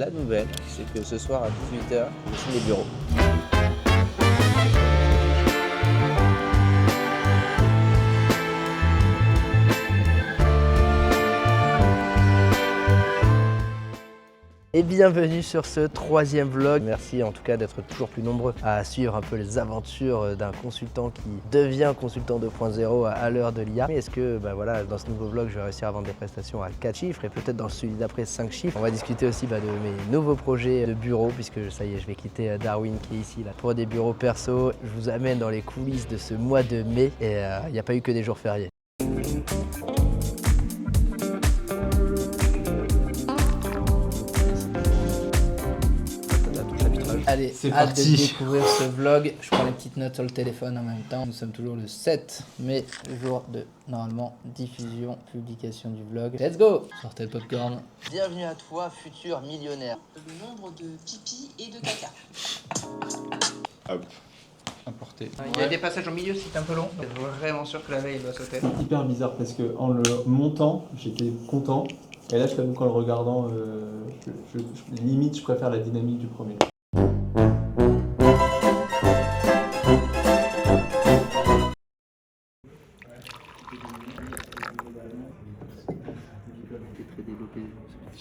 La nouvelle, c'est que ce soir à 18h, je suis les bureaux. Et bienvenue sur ce troisième vlog. Merci en tout cas d'être toujours plus nombreux à suivre un peu les aventures d'un consultant qui devient consultant 2.0 à l'heure de l'IA. Mais est-ce que voilà, dans ce nouveau vlog, je vais réussir à vendre des prestations à 4 chiffres et peut-être dans celui d'après 5 chiffres. On va discuter aussi de mes nouveaux projets de bureau puisque ça y est, je vais quitter Darwin qui est ici là, pour des bureaux perso. Je vous amène dans les coulisses de ce mois de mai et il n'y a pas eu que des jours fériés. Allez, c'est hâte parti. de découvrir ce vlog. Je prends les petites notes sur le téléphone en même temps. Nous sommes toujours le 7 mai, jour de, normalement, diffusion, publication du vlog. Let's go! Sortez le popcorn. Bienvenue à toi, futur millionnaire. Le nombre de pipi et de caca. Hop. Importé. Il y a des passages au milieu si c'est un peu long. Je suis vraiment sûr que la veille il doit sauter. C'est hyper bizarre parce que en le montant, j'étais content. Et là, je t'avoue qu'en le regardant, limite, je préfère la dynamique du premier.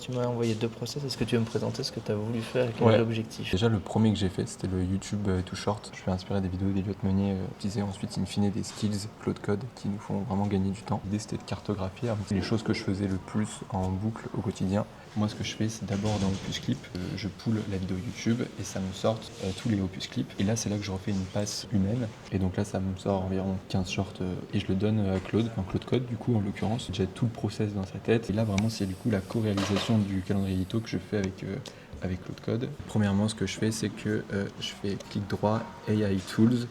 Tu m'as envoyé 2 process. Est-ce que tu veux me présenter ce que tu as voulu faire et quel Ouais. est l'objectif? Déjà, le premier que j'ai fait, c'était le YouTube Too Short. Je suis inspiré des vidéos d'Eliott Meunier, utiliser ensuite, in fine, des skills Claude Code qui nous font vraiment gagner du temps. L'idée, c'était de cartographier les choses que je faisais le plus en boucle au quotidien. Moi, ce que je fais, c'est d'abord dans Opus Clip, je poule la vidéo YouTube et ça me sort tous les Opus Clip. Et là, c'est là que je refais une passe humaine. Et donc là, ça me sort environ 15 shorts et je le donne à Claude, en Claude Code, du coup, en l'occurrence. J'ai déjà tout le process dans sa tête. Et là, vraiment, c'est du coup la co-réalisation du calendrier édito que je fais avec Claude Code. Premièrement, ce que je fais, c'est que je fais clic droit, AI Tools,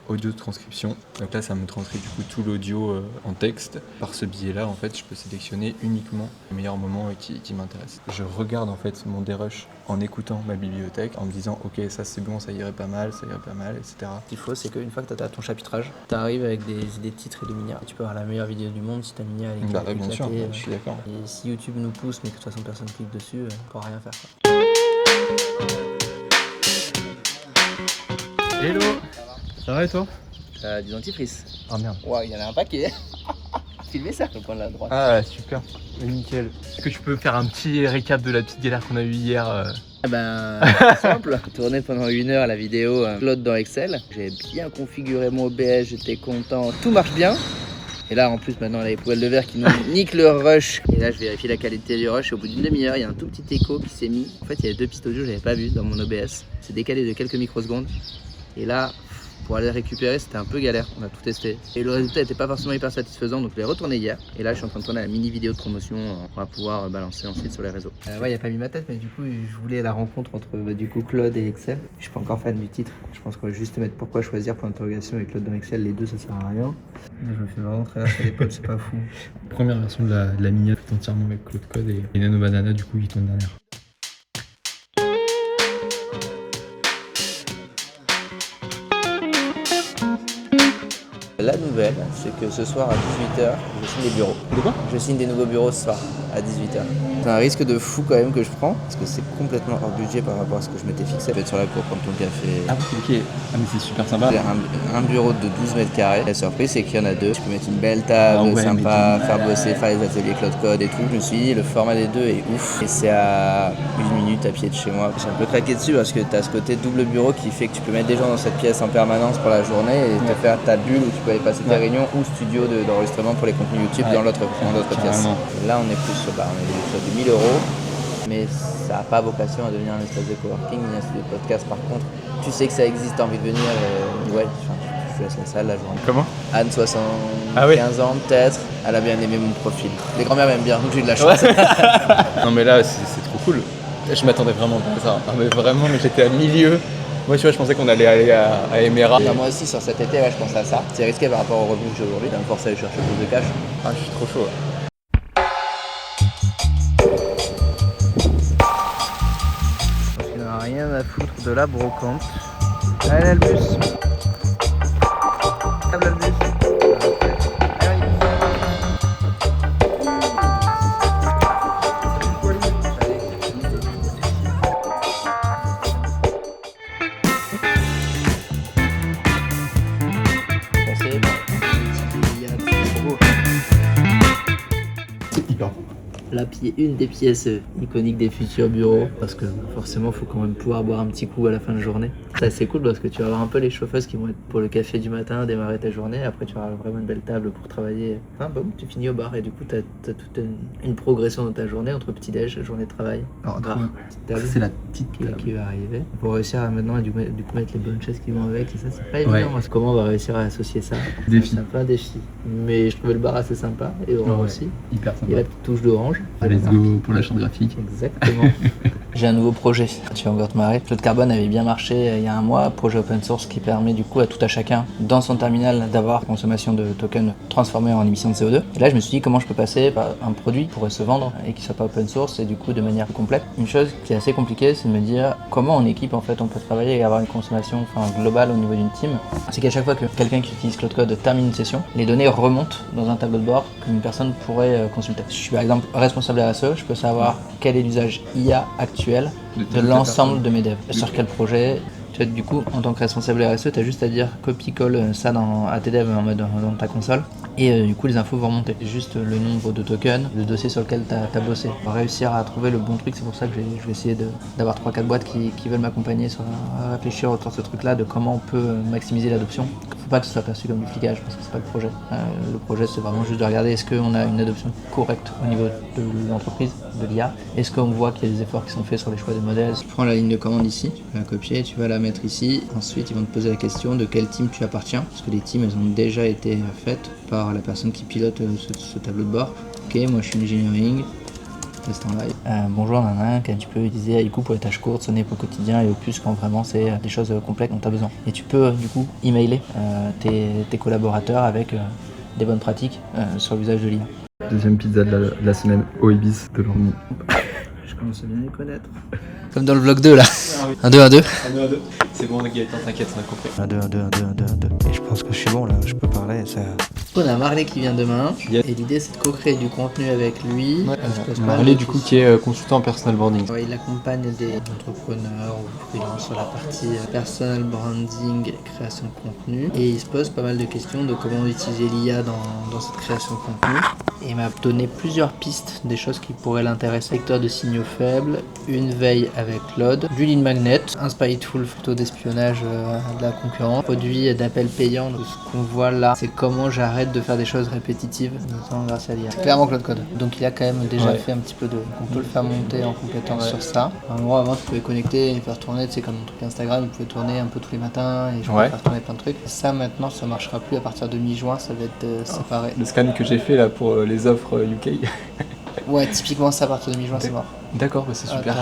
audio de transcription. Donc là, ça me transcrit du coup tout l'audio en texte. Par ce biais-là, en fait, je peux sélectionner uniquement les meilleurs moments qui m'intéressent. Je regarde en fait mon dérush en écoutant ma bibliothèque, en me disant ok, ça c'est bon, ça irait pas mal, etc. Ce qu'il faut, c'est qu'une fois que tu as ton chapitrage, tu arrives avec des idées de titres et de minières. Tu peux avoir la meilleure vidéo du monde si ta minière elle est Bah ouais, bien sûr, éclatée, je suis d'accord. Et si YouTube nous pousse, mais que de toute façon personne clique dessus, on pourra rien faire. Quoi. Hello. Ça va et toi? Du dentifrice. Ah merde. Waouh, il y en a un paquet. Filmez ça, le point de la droite. Ah super. Nickel. Est-ce que tu peux faire un petit récap de la petite galère qu'on a eue hier Ah ben, simple. J'ai tourné pendant 1 heure la vidéo Claude dans Excel. J'ai bien configuré mon OBS, j'étais content. Tout marche bien. Et là, en plus, maintenant, il y a les poubelles de verre qui nous niquent le rush. Et là, je vérifie la qualité du rush. Et au bout d'une demi-heure, il y a un tout petit écho qui s'est mis. En fait, il y avait 2 pistes audio que je n'avais pas vu dans mon OBS. C'est décalé de quelques microsecondes. Et là, pour aller récupérer, c'était un peu galère. On a tout testé. Et le résultat n'était pas forcément hyper satisfaisant. Donc, je l'ai retourné hier. Et là, je suis en train de tourner la mini vidéo de promotion. On va pouvoir balancer ensuite sur les réseaux. Ouais, il n'y a pas mis ma tête, mais du coup, je voulais la rencontre entre du coup Claude et Excel. Je suis pas encore fan du titre. Je pense qu'on va juste mettre pourquoi choisir pour l'interrogation avec Claude dans Excel. Les deux, ça sert à rien. Je me fais vraiment très lâcher à l'épaule, c'est pas fou. Première version de la miniature entièrement avec Claude Code et Nano Banana du coup qui tourne derrière. La nouvelle, c'est que ce soir à 18h, je signe des bureaux. De quoi? Je signe des nouveaux bureaux ce soir à 18h. C'est un risque de fou quand même que je prends, parce que c'est complètement hors budget par rapport à ce que je m'étais fixé. Je vais être sur la cour, prendre ton café. Ah ok. Ah mais c'est super sympa. J'ai un bureau de 12 mètres carrés. La surprise, c'est qu'il y en a 2. Je peux mettre une belle table, Ah ouais, sympa, mais faire bosser, faire les ateliers Claude Code et tout. Je me suis dit, le format des 2 est ouf. Et c'est à 1 minute à pied de chez moi. J'ai un peu craqué dessus parce que tu as ce côté double bureau qui fait que tu peux mettre des gens dans cette pièce en permanence pour la journée et te faire ta bulle où tu peux aller passer tes réunions ou studio d'enregistrement pour les contenus YouTube dans l'autre pièce. Et là, on est plus sur du 1000 €. Mais ça n'a pas vocation à devenir un espace de coworking ni un studio de podcast. Par contre, tu sais que ça existe, t'as envie de venir et ouais, je laisse la salle la journée. Comment? Anne, 75 ans peut-être, elle a bien aimé mon profil. Les grand-mères m'aiment bien, donc j'ai eu de la chance. Non mais là c'est trop cool. Je m'attendais vraiment pas à ça. Ah, mais vraiment, mais j'étais à milieu. Moi tu vois, je pensais qu'on allait aller à Emera. Enfin, moi aussi sur cet été, ouais, je pense à ça. C'est risqué par rapport aux revenus que j'ai aujourd'hui, de me forcer à aller chercher plus de cash. Ah je suis trop chaud. Parce qu'il n'a rien à foutre de la brocante. Allez, le bus. Table le bus. une des pièces iconiques des futurs bureaux, parce que forcément, il faut quand même pouvoir boire un petit coup à la fin de journée. C'est assez cool parce que tu vas avoir un peu les chauffeuses qui vont être pour le café du matin, démarrer ta journée. Après, tu auras vraiment une belle table pour travailler. Enfin, boum, tu finis au bar et du coup, tu as toute une progression dans ta journée entre petit-déj, journée de travail, bar, petite table. C'est la petite Qui va arriver. Pour réussir à maintenant du coup mettre les bonnes chaises qui vont avec, et ça c'est pas évident. Moi, comment on va réussir à associer ça? Défi. C'est un peu un défi. Mais je trouvais le bar assez sympa et orange aussi. Hyper Il y sympa. a la petite touche d'orange. Let's go pour la charte graphique. Exactement. J'ai un nouveau projet, tu vas encore te marrer. Claude Carbone avait bien marché il y a un mois, projet open source qui permet du coup à tout à chacun dans son terminal d'avoir consommation de tokens transformés en émissions de CO2. Et là je me suis dit comment je peux passer par un produit qui pourrait se vendre et qui soit pas open source et du coup de manière complète. Une chose qui est assez compliquée, c'est de me dire comment en équipe en fait on peut travailler et avoir une consommation globale au niveau d'une team. C'est qu'à chaque fois que quelqu'un qui utilise Claude Code termine une session, les données remontent dans un tableau de bord qu'une personne pourrait consulter. Si je suis par exemple responsable RSE, je peux savoir quel est l'usage IA actuel de l'ensemble de mes devs. Sur quel projet. Du coup, en tant que responsable RSE, tu as juste à dire copie-colle ça à tes devs en mode dans ta console. Et du coup, les infos vont remonter. Juste le nombre de tokens, le dossier sur lequel tu as bossé. Pour réussir à trouver le bon truc, c'est pour ça que je vais essayer d'avoir 3-4 boîtes qui veulent m'accompagner à réfléchir autour de ce truc-là, de comment on peut maximiser l'adoption. Faut pas que ce soit perçu comme du flicage, parce que c'est pas le projet. Le projet, c'est vraiment juste de regarder est-ce qu'on a une adoption correcte au niveau de l'entreprise, de l'IA. Est-ce qu'on voit qu'il y a des efforts qui sont faits sur les choix des modèles. Tu prends la ligne de commande ici, tu peux la copier, tu vas la mettre ici. Ensuite, ils vont te poser la question de quel team tu appartiens, parce que les teams, elles ont déjà été faites par la personne qui pilote ce tableau de bord. Ok, moi je suis engineering. Test en live. Bonjour Nana, que tu peux utiliser Haiku pour les tâches courtes, Sonnet pour le quotidien et Opus quand vraiment c'est des choses complexes dont tu as besoin. Et tu peux du coup emailer tes collaborateurs avec des bonnes pratiques sur l'usage de l'IA. Deuxième pizza de la semaine au Ibis de l'Ornie. Je commence à bien les connaître. Comme dans le vlog 2 là. 1, 2, 1, 2. C'est bon, Gaëtan, t'inquiète, on a compris. 1, 2, 1, 2, 1, 2, 1, 2, 1, 2. Et je pense que je suis bon là, je peux parler. Ça... On a Marley qui vient demain. Yes. Et l'idée c'est de co-créer du contenu avec lui. Marley, du coup, qui est consultant en personal branding. Ouais, il accompagne des entrepreneurs ou freelance sur la partie personal branding, création de contenu. Et il se pose pas mal de questions de comment utiliser l'IA dans cette création de contenu. Et il m'a donné plusieurs pistes, des choses qui pourraient l'intéresser. Secteur de signaux faibles, une veille avec Claude, du lead magnet, un spiteful photo d'espionnage de la concurrence, produit d'appel payant. Donc, ce qu'on voit là, c'est comment j'arrête de faire des choses répétitives, notamment grâce à l'IA. Clairement Claude Code. Donc il a quand même déjà fait un petit peu de... On peut le faire monter en compétence sur ça. Moi avant tu pouvais connecter et faire tourner, c'est comme mon truc Instagram, il pouvait tourner un peu tous les matins et je pouvais faire tourner plein de trucs. Ça maintenant ça marchera plus à partir de mi-juin, ça va être séparé. Le scan que j'ai fait là pour les offres UK. Ouais, typiquement ça à partir de mi-juin c'est mort. D'accord, bah c'est super.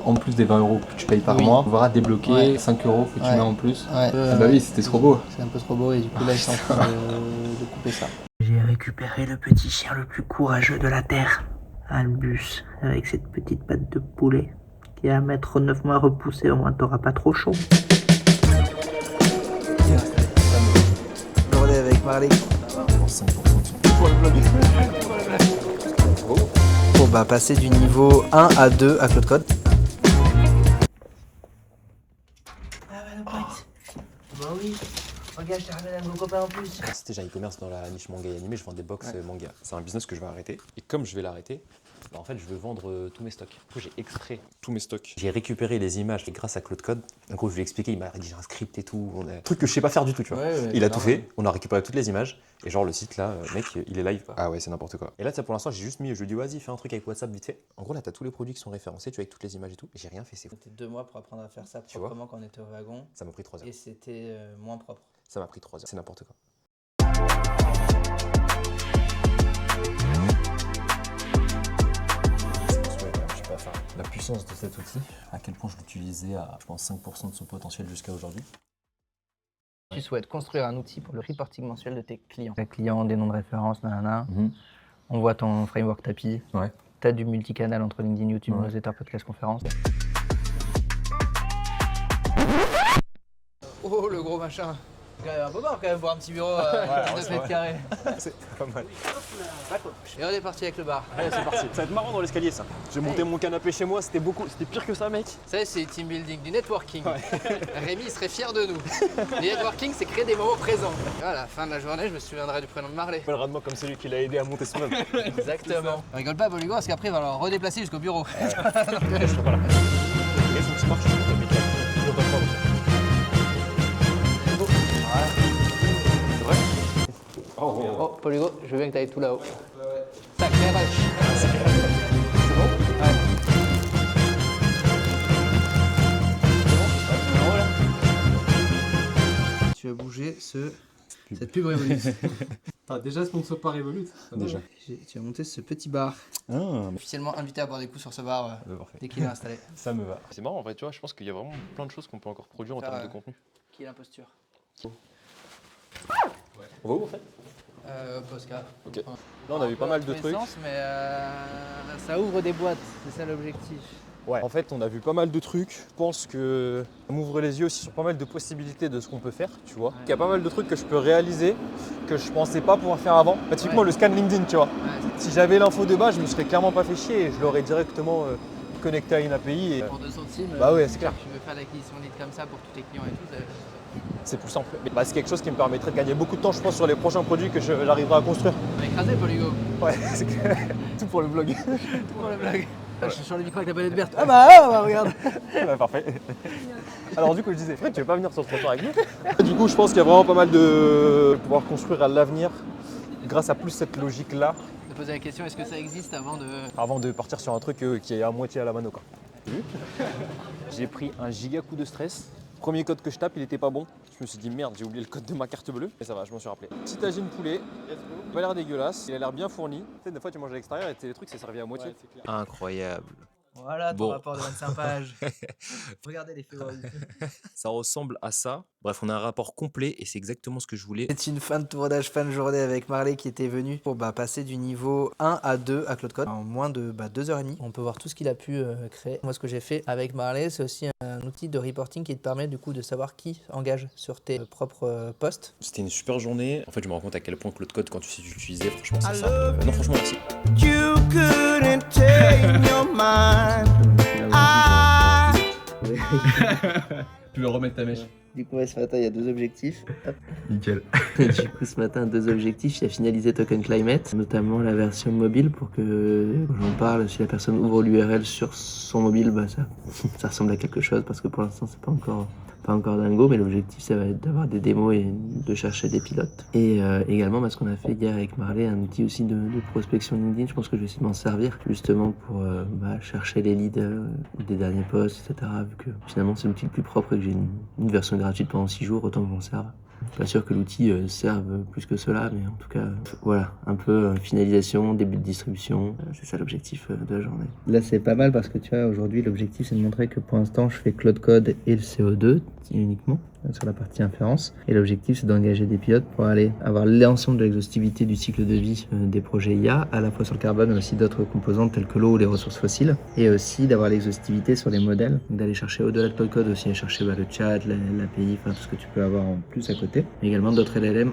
En plus des 20 € que tu payes par mois, on va débloquer 5 € que tu mets en plus. Ah bah oui, c'était trop beau. C'est un peu trop beau et du coup là ils sont en train de couper ça. J'ai récupéré le petit chien le plus courageux de la Terre, Albus, avec cette petite patte de poulet qui est à mettre 9 mois repoussé, au moins t'auras pas trop chaud. Bordé avec Marley. Pour le vlog. Pour passer du niveau 1 à 2 à Claude Code. Bah oui, regarde, je t'ai ramené un nouveau copain en plus. C'était déjà e-commerce dans la niche manga et animé, je vends des box manga. C'est un business que je vais arrêter. Et comme je vais l'arrêter, en fait, je veux vendre tous mes stocks. Du coup, j'ai extrait tous mes stocks. J'ai récupéré les images et grâce à Claude Code. Du coup, je lui ai expliqué, il m'a rédigé un script et tout. Truc que je sais pas faire du tout, tu vois. Il a tout fait, on a récupéré toutes les images. Et genre, le site là, mec, il est live. Ah ouais, c'est n'importe quoi. Et là, pour l'instant, j'ai juste mis, je lui ai dit, vas-y, fais un truc avec WhatsApp vite fait. En gros, là, t'as tous les produits qui sont référencés, tu vois, avec toutes les images et tout. J'ai rien fait, c'est fou. C'était 2 mois pour apprendre à faire ça proprement quand on était au wagon. Ça m'a pris 3 heures. Et c'était moins propre. Ça m'a pris 3 heures. C'est n'importe quoi. La puissance de cet outil, à quel point je l'utilisais à, je pense, 5% de son potentiel jusqu'à aujourd'hui. Tu souhaites construire un outil pour le reporting mensuel de tes clients. Tes clients, des noms de référence, nanana. On voit ton framework tapis. Tu as du multicanal entre LinkedIn, YouTube, newsletter, podcast, conférence. Oh, le gros machin. Un peu marre quand même pour un petit bureau de 2 mètres carrés. C'est pas mal. Et on est parti avec le bar. Allez, c'est parti. Ça va être marrant dans l'escalier, ça. J'ai monté mon canapé chez moi, c'était pire que ça, mec. Ça, c'est team building, du networking. Rémi il serait fier de nous. Le networking, c'est créer des moments présents. Et à la fin de la journée, je me souviendrai du prénom de Marley. Rappelle-moi comme celui qui l'a aidé à monter ce meuble. Exactement. On rigole pas, Boligo, parce qu'après, il va le redéplacer jusqu'au bureau. Regarde son petit marche, je veux pas prendre. Oh, Boligo, je veux bien que tu ailles tout là-haut. Sacré rush. C'est bon? Ouais. Tu vas bouger cette pub Revolut. T'as déjà sponsor par Revolut? Déjà. Tu vas monter ce petit bar. Officiellement invité à boire des coups sur ce bar Parfait. dès qu'il est installé. Ça me va. C'est marrant en fait, tu vois, je pense qu'il y a vraiment plein de choses qu'on peut encore produire en termes de contenu. Qui est l'imposture? On va où en fait? Posca. Ok. Là on a vu pas mal de trucs. Mais ça ouvre des boîtes, c'est ça l'objectif. Ouais. En fait, on a vu pas mal de trucs. Je pense que ça m'ouvre les yeux aussi sur pas mal de possibilités de ce qu'on peut faire, tu vois. Il y a pas mal de trucs que je peux réaliser que je pensais pas pouvoir faire avant. Bah, typiquement le scan LinkedIn, tu vois. Si j'avais l'info de base, je me serais clairement pas fait chier et je l'aurais directement connecté à une API. Et... Pour 2 centimes, Bah ouais, c'est clair. Tu veux faire l'acquisition lead comme ça pour tous tes clients et tout, C'est plus simple. Mais bah, c'est quelque chose qui me permettrait de gagner beaucoup de temps, je pense, sur les prochains produits que j'arriverai à construire. on va écraser Polygo. Ouais, c'est clair. Tout pour le blog. Tout pour le blague. Je suis sur le micro avec la palette verte. Ah bah regarde. Ouais, parfait. Alors du coup, je disais, Fred, tu veux pas venir sur le trottoir avec nous? Du coup, je pense qu'il y a vraiment pas mal de pouvoir construire à l'avenir grâce à plus cette logique-là. De poser la question, est-ce que ça existe Avant de partir sur un truc qui est à moitié à la mano, quoi. J'ai pris un giga coup de stress. Premier code que je tape, il était pas bon. Je me suis dit merde, j'ai oublié le code de ma carte bleue. Mais ça va, je m'en suis rappelé. Petit tagine poulet, pas l'air dégueulasse, il a l'air bien fourni. Tu sais, des fois tu manges à l'extérieur et les trucs c'est servi à moitié. Ouais, c'est clair. Incroyable. Voilà ton Bon. rapport de 25 pages. Regardez les favoris. Ça ressemble à ça. Bref, on a un rapport complet et c'est exactement ce que je voulais. C'est une fin de tournage, fin de journée avec Marley qui était venu pour passer du niveau 1 à 2 à Claude Code en moins de 2h30. On peut voir tout ce qu'il a pu créer. Moi, ce que j'ai fait avec Marley, c'est aussi un outil de reporting qui te permet du coup de savoir qui engage sur tes propres posts. C'était une super journée. En fait, je me rends compte à quel point Claude Code, quand tu sais l'utiliser, franchement, c'est ça. Non, franchement, merci. You couldn't take your mind. Tu veux remettre ta mèche? Du coup, ce matin, il y a 2 objectifs. Hop. Nickel. Du coup, ce matin, 2 objectifs. J'ai finalisé Token Climate, notamment la version mobile pour que, quand j'en parle, si la personne ouvre l'URL sur son mobile, ça ressemble à quelque chose parce que pour l'instant, c'est pas encore dingo, mais l'objectif, ça va être d'avoir des démos et de chercher des pilotes. Et également, ce qu'on a fait hier avec Marley, un outil aussi de prospection LinkedIn. Je pense que je vais essayer de m'en servir justement pour chercher les leads des derniers posts, etc. Vu que finalement, c'est l'outil le plus propre et que j'ai une version gratuite pendant 6 jours, autant que j'en serve. Je suis pas sûr que l'outil serve plus que cela, mais en tout cas, voilà, un peu finalisation, début de distribution, c'est ça l'objectif de la journée. Là, c'est pas mal parce que tu vois, aujourd'hui, l'objectif, c'est de montrer que pour l'instant, je fais Claude Code et le CO2 uniquement sur la partie inférence. Et l'objectif, c'est d'engager des pilotes pour aller avoir l'ensemble de l'exhaustivité du cycle de vie des projets IA, à la fois sur le carbone, mais aussi d'autres composantes telles que l'eau ou les ressources fossiles, et aussi d'avoir l'exhaustivité sur les modèles, donc d'aller chercher au-delà de Claude Code aussi, aller chercher le chat, l'API, enfin tout ce que tu peux avoir en plus à côté, mais également d'autres LLM,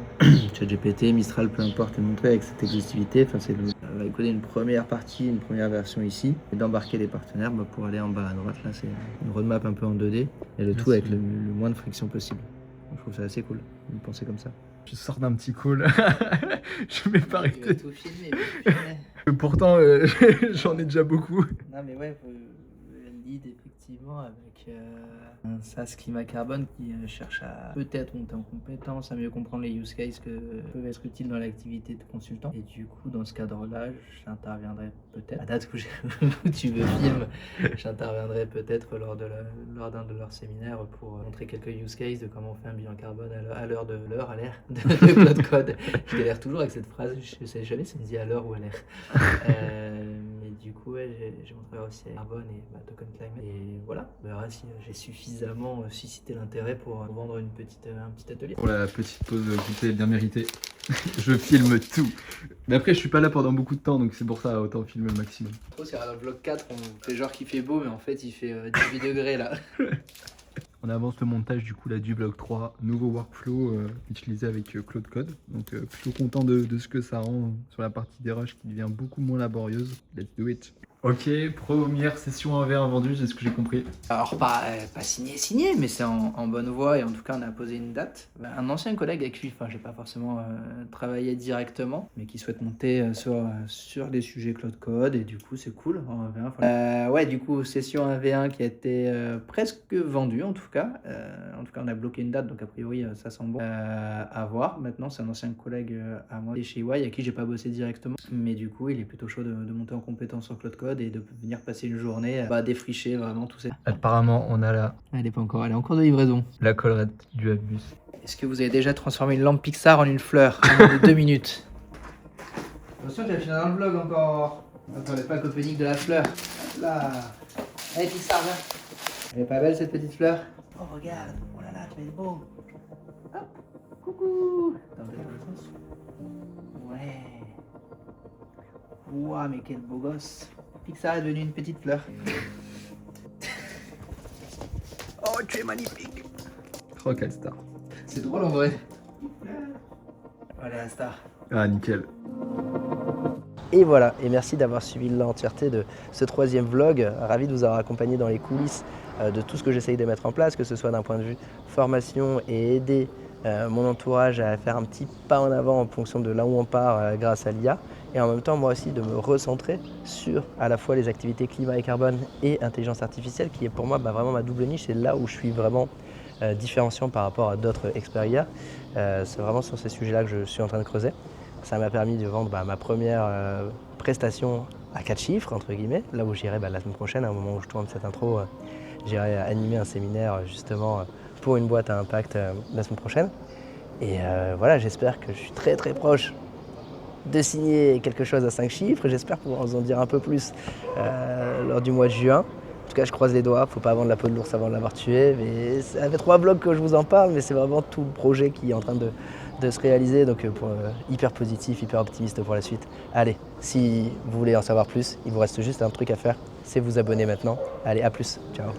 ChatGPT, Mistral, peu importe, et montrer avec cette exhaustivité, enfin c'est de coder une première partie, une première version ici, et d'embarquer les partenaires pour aller en bas à droite. Là, c'est une roadmap un peu en 2D, et le tout avec le moins de friction possible. Je trouve ça assez cool de penser comme ça. Je sors d'un petit call. Je vais pas arrêter. Tout filmer. Pourtant, j'en ai déjà beaucoup. Non mais ouais, lead effectivement avec un SaaS climat carbone qui cherche à peut-être monter en compétence, à mieux comprendre les use cases que peuvent être utiles dans l'activité de consultant. Et du coup, dans ce cadre-là, j'interviendrai peut-être, à date où tu veux film, j'interviendrai peut-être lors d'un de leurs séminaires pour montrer quelques use cases de comment on fait un bilan carbone à l'heure de Claude Code. Je galère toujours avec cette phrase, je sais jamais si on dit à l'heure ou à l'air. Mais du coup, ouais, j'ai montré aussi Carbone et Token Climate. Et voilà, on verra si j'ai suffisamment suscité l'intérêt pour vendre un petit atelier. Pour la petite pause goûter bien méritée, je filme tout. Mais après, je suis pas là pendant beaucoup de temps, donc c'est pour ça, autant filmer le maximum. Trop, c'est dans le vlog 4, on fait genre qu'il fait beau, mais en fait, il fait 18 degrés là. On avance le montage du coup là du vlog 3, nouveau workflow utilisé avec Claude Code. Donc plutôt content de ce que ça rend sur la partie des rushs qui devient beaucoup moins laborieuse. Let's do it. Ok, première session 1v1 vendue, c'est ce que j'ai compris. Alors pas signé, mais c'est en bonne voie et en tout cas on a posé une date. Un ancien collègue avec qui j'ai pas forcément travaillé directement, mais qui souhaite monter sur des sujets Claude Code et du coup c'est cool en 1v1. Ouais, du coup session 1v1 qui a été presque vendue en tout cas. On a bloqué une date donc a priori ça sent bon. À voir. Maintenant c'est un ancien collègue à moi chez EY à qui j'ai pas bossé directement, mais du coup il est plutôt chaud de monter en compétence sur Claude Code et de venir passer une journée à défricher vraiment tout ça. Apparemment on a là Elle est pas encore, elle est en cours de livraison. la collerette du Abus. Est-ce que vous avez déjà transformé une lampe Pixar en une fleur en moins de 2 minutes? Attention, tu vas finir dans le vlog encore. Attends, le pack opening de la fleur. Hop là. Allez Pixar, viens. Elle est pas belle cette petite fleur? Oh regarde, oh là là, tu vas être beau. Hop, coucou. Attends, dans le sens. Ouais. Ouah, mais quel beau gosse. Pixar est devenu une petite fleur. Oh, tu es magnifique. Oh quelle star. C'est drôle en vrai. Voilà la star. Ah nickel. Et voilà, et merci d'avoir suivi l'entièreté de ce 3e vlog. Ravi de vous avoir accompagné dans les coulisses de tout ce que j'essaye de mettre en place, que ce soit d'un point de vue formation et aider mon entourage à faire un petit pas en avant en fonction de là où on part grâce à l'IA. Et en même temps, moi aussi, de me recentrer sur à la fois les activités climat et carbone et intelligence artificielle, qui est pour moi vraiment ma double niche. C'est là où je suis vraiment différenciant par rapport à d'autres experts IA. C'est vraiment sur ces sujets-là que je suis en train de creuser. Ça m'a permis de vendre ma première prestation à 4 chiffres, entre guillemets, là où j'irai la semaine prochaine, au moment où je tourne cette intro, j'irai animer un séminaire justement pour une boîte à impact la semaine prochaine. Et voilà, j'espère que je suis très très proche de signer quelque chose à 5 chiffres. J'espère pouvoir vous en dire un peu plus lors du mois de juin. En tout cas, je croise les doigts, faut pas vendre la peau de l'ours avant de l'avoir tué. Mais ça fait 3 vlogs que je vous en parle, mais c'est vraiment tout le projet qui est en train de se réaliser. Donc hyper positif, hyper optimiste pour la suite. Allez, si vous voulez en savoir plus, il vous reste juste un truc à faire, c'est vous abonner maintenant. Allez, à plus, ciao.